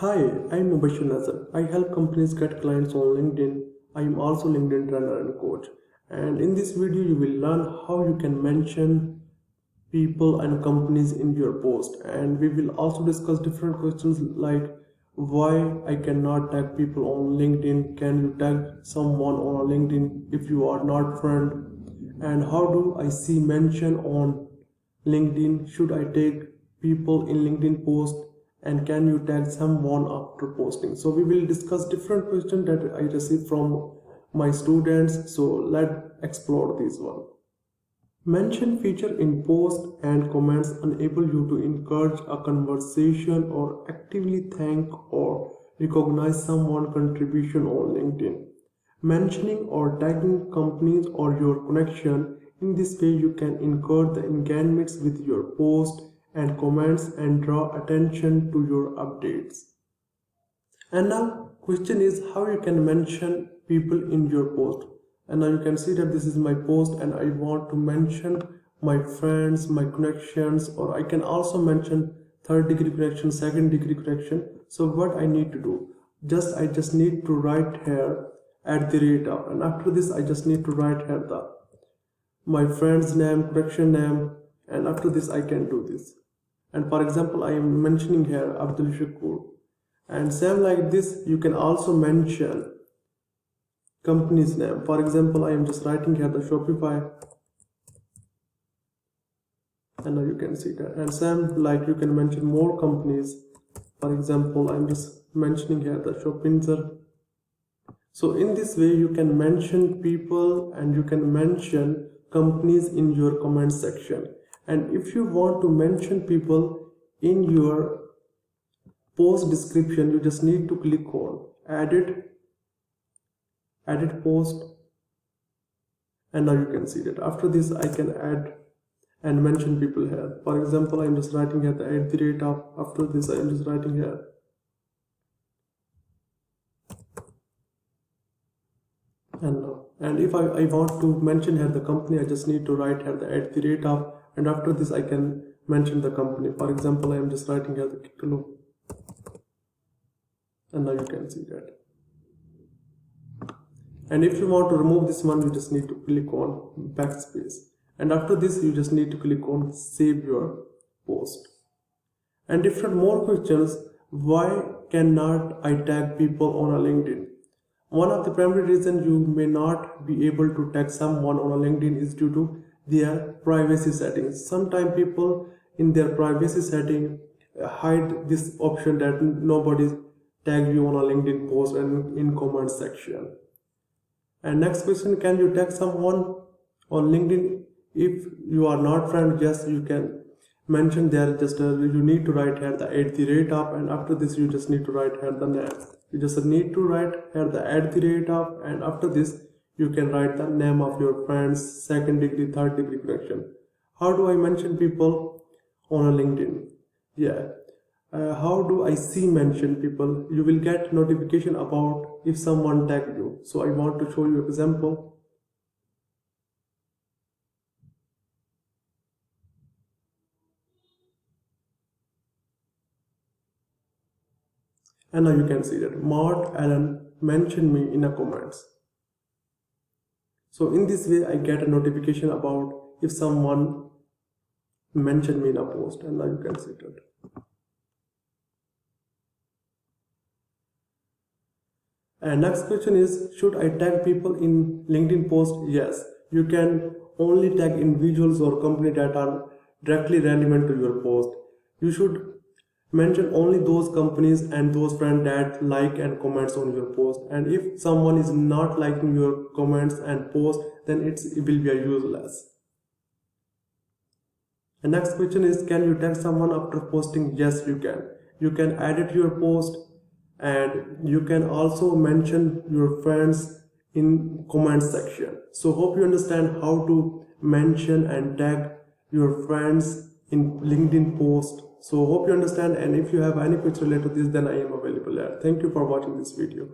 Hi, I'm Mubashir Nazar. I help companies get clients on LinkedIn. I am also LinkedIn trainer and coach. And in this video, you will learn how you can mention people and companies in your post. And we will also discuss different questions like why I cannot tag people on LinkedIn. Can you tag someone on LinkedIn if you are not friend? And how do I see mention on LinkedIn? Should I tag people in LinkedIn post? And can you tag someone after posting? So we will discuss different questions that I received from my students. So let's explore this one. Mention feature in post and comments enable you to encourage a conversation or actively thank or recognize someone's contribution on LinkedIn. Mentioning or tagging companies or your connection, in this way you can encourage the engagements with your post and comments and draw attention to your updates. And now question is how you can mention people in your post. And now you can see that this is my post and I want to mention my friends, my connections, or I can also mention third degree connection, second degree connection. So what I need to do, I just need to write here at the rate of, and after this I just need to write here the my friend's name, connection name, and after this I can do this. And for example, I am mentioning here Abdul Shakur. And same like this, you can also mention company's name. For example, I am just writing here the Shopify, and now you can see that. And same like you can mention more companies. For example, I'm just mentioning here the Shopinzer. So in this way, you can mention people and you can mention companies in your comment section. And if you want to mention people in your post description, you just need to click on edit post, and now you can see that after this I can add and mention people here. For example, I'm just writing here the at the rate of, after this I'm just writing here and if I want to mention here the company, I just need to write here the at the rate of, and after this I can mention the company. For example, I am just writing here the Kikulu, and now you can see that. And if you want to remove this one, you just need to click on backspace, and after this you just need to click on save your post. And different more questions, why cannot I tag people on a LinkedIn? One of the primary reasons you may not be able to tag someone on a LinkedIn is due to their privacy settings. Sometimes people in their privacy setting hide this option that nobody tag you on a LinkedIn post and in comment section. And next question, can you tag someone on LinkedIn if you are not friend? Yes, you can mention there. Just you need to write here the at the rate of, and after this you just need to write here the name. You just need to write here the at the rate of, and after this you can write the name of your friends, second degree, third degree connection. How do I mention people on a LinkedIn? Yeah. How do I see mention people? You will get notification about if someone tagged you. So I want to show you example. And now you can see that Mart Allen mentioned me in the comments. So in this way I get a notification about if someone mentioned me in a post, and now you can see that. And next question is, should I tag people in LinkedIn post? Yes, you can only tag individuals or company that are directly relevant to your post. You should mention only those companies and those friends that like and comments on your post. And if someone is not liking your comments and post, then it will be a useless. And next question is, can you tag someone after posting? Yes, you can. You can edit your post, and you can also mention your friends in comment section. So hope you understand how to mention and tag your friends in LinkedIn post. So hope you understand, and if you have any question related to this, then I am available there. Thank you for watching this video.